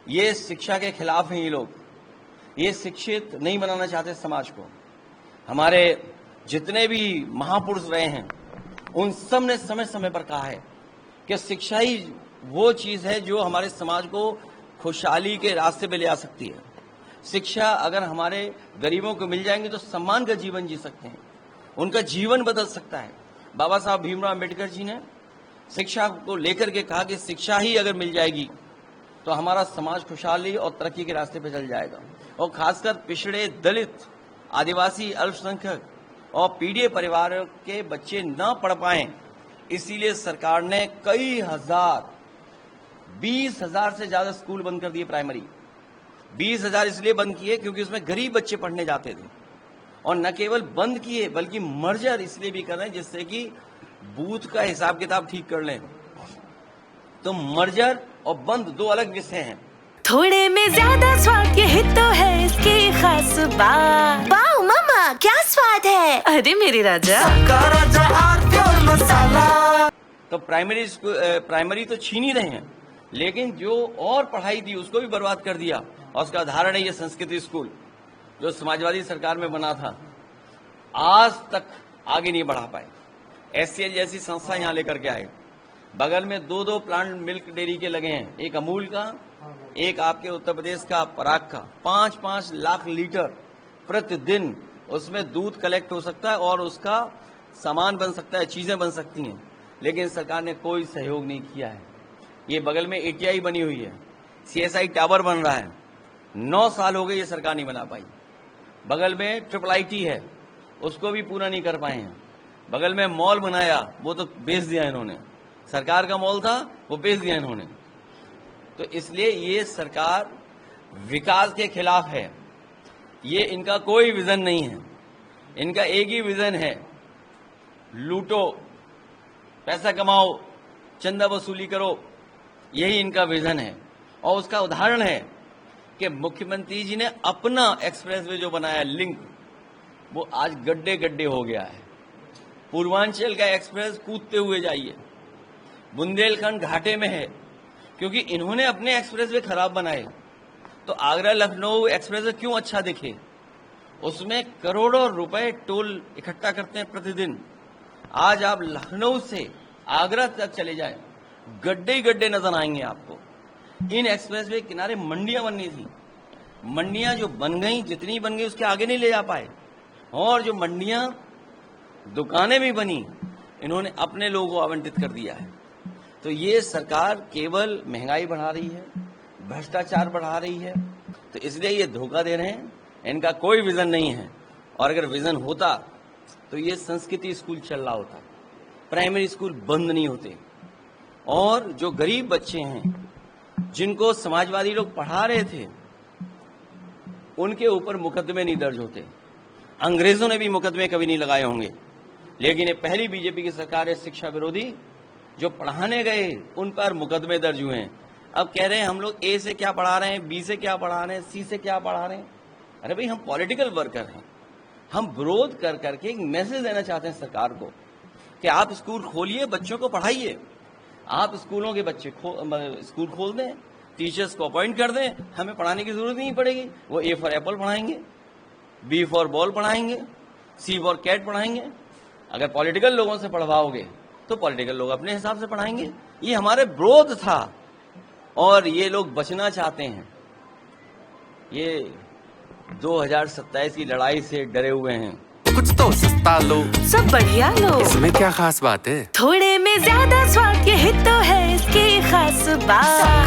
ये शिक्षा के खिलाफ हैं ये लोग। ये शिक्षित नहीं बनाना चाहते समाज को। हमारे जितने भी महापुरुष रहे हैं उन सब ने समय समय पर कहा है कि शिक्षा ही वो चीज है जो हमारे समाज को खुशहाली के रास्ते पे ले आ सकती है। शिक्षा अगर हमारे गरीबों को मिल जाएंगी तो सम्मान का जीवन जी सकते हैं, उनका जीवन बदल सकता है। बाबा साहब भीमराव अम्बेडकर जी ने शिक्षा को लेकर के कहा कि शिक्षा ही अगर मिल जाएगी तो हमारा समाज खुशहाली और तरक्की के रास्ते पर चल जाएगा। और खासकर पिछड़े, दलित, आदिवासी, अल्पसंख्यक और पीड़ित परिवारों के बच्चे न पढ़ पाए, इसीलिए सरकार ने कई हजार, 20,000 से ज्यादा स्कूल बंद कर दिए। प्राइमरी 20,000 इसलिए बंद किए क्योंकि उसमें गरीब बच्चे पढ़ने जाते थे। और न केवल बंद किए बल्कि मर्जर इसलिए भी कर रहे हैं जिससे कि बूथ का हिसाब किताब ठीक कर लें। तो मर्जर और बंद दो अलग विषय हैं। थोड़े में ज्यादा स्वाद, यही तो है इसकी खास बात। वाओ मम्मा, क्या स्वाद है। अरे मेरे राजा, मसाला। तो प्राइमरी तो छीन ही रहे हैं, लेकिन जो और पढ़ाई थी उसको भी बर्बाद कर दिया। और उसका उदाहरण है ये संस्कृत स्कूल जो समाजवादी सरकार में बना था, आज तक आगे नहीं बढ़ा पाए। एससीएल जैसी संस्था यहाँ लेकर के आए। बगल में 2-2 प्लांट मिल्क डेयरी के लगे हैं, एक अमूल का, एक आपके उत्तर प्रदेश का पराग का। 5-5 लाख लीटर प्रतिदिन उसमें दूध कलेक्ट हो सकता है और उसका सामान बन सकता है, चीजें बन सकती हैं। लेकिन सरकार ने कोई सहयोग नहीं किया है। ये बगल में एटीआई बनी हुई है, सीएसआई टावर बन रहा है, 9 साल हो गए ये सरकार नहीं बना पाई। बगल में ट्रिपल आईटी है, उसको भी पूरा नहीं कर पाए हैं। बगल में मॉल बनाया, वो तो बेच दिया इन्होंने। सरकार का मॉल था, वो बेच दिया इन्होंने। तो इसलिए ये सरकार विकास के खिलाफ है। ये इनका कोई विजन नहीं है। इनका एक ही विजन है, लूटो, पैसा कमाओ, चंदा वसूली करो, यही इनका विजन है। और उसका उदाहरण है कि मुख्यमंत्री जी ने अपना एक्सप्रेसवे जो बनाया लिंक, वो आज गड्ढे गड्ढे हो गया है। पूर्वांचल का एक्सप्रेस कूदते हुए जाइए, बुंदेलखंड घाटे में है क्योंकि इन्होंने अपने एक्सप्रेसवे खराब बनाए। तो आगरा लखनऊ एक्सप्रेसवे क्यों अच्छा दिखे? उसमें करोड़ों रुपए टोल इकट्ठा करते हैं प्रतिदिन। आज आप लखनऊ से आगरा तक चले जाएं, गड्ढे ही गड्ढे नजर आएंगे आपको। इन एक्सप्रेसवे के किनारे मंडियां बननी थी, मंडियां जो बन गई, जितनी बन गई उसके आगे नहीं ले जा पाए। और जो मंडियां, दुकानें भी बनी, इन्होंने अपने लोगों को आवंटित कर दिया है। तो ये सरकार केवल महंगाई बढ़ा रही है, भ्रष्टाचार बढ़ा रही है। तो इसलिए ये धोखा दे रहे हैं। इनका कोई विजन नहीं है। और अगर विजन होता तो ये संस्कृति स्कूल चल रहा होता, प्राइमरी स्कूल बंद नहीं होते। और जो गरीब बच्चे हैं जिनको समाजवादी लोग पढ़ा रहे थे, उनके ऊपर मुकदमे नहीं दर्ज होते। अंग्रेजों ने भी मुकदमे कभी नहीं लगाए होंगे, लेकिन ये पहली बीजेपी की सरकार है शिक्षा विरोधी, जो पढ़ाने गए उन पर मुकदमे दर्ज हुए हैं। अब कह रहे हैं हम लोग ए से क्या पढ़ा रहे हैं, बी से क्या पढ़ा रहे हैं, सी से क्या पढ़ा रहे हैं। अरे भाई, हम पॉलिटिकल वर्कर हैं। हम विरोध कर करके एक मैसेज देना चाहते हैं सरकार को कि आप स्कूल खोलिए, बच्चों को पढ़ाइए। आप स्कूलों के बच्चे स्कूल खोल दें, टीचर्स को अपॉइंट कर दें, हमें पढ़ाने की जरूरत नहीं पड़ेगी। वो ए फॉर एप्पल पढ़ाएंगे, बी फॉर बॉल पढ़ाएंगे, सी फॉर कैट पढ़ाएंगे। अगर पॉलिटिकल लोगों से पढ़वाओगे तो पॉलिटिकल लोग अपने हिसाब से पढ़ाएंगे। ये हमारे विरोध था और ये लोग बचना चाहते हैं। ये 2027 की लड़ाई से डरे हुए हैं। कुछ तो सस्ता लो, सब बढ़िया लो, इसमें क्या खास बात है। थोड़े में ज्यादा स्वाद, यही तो है इसकी खास बात।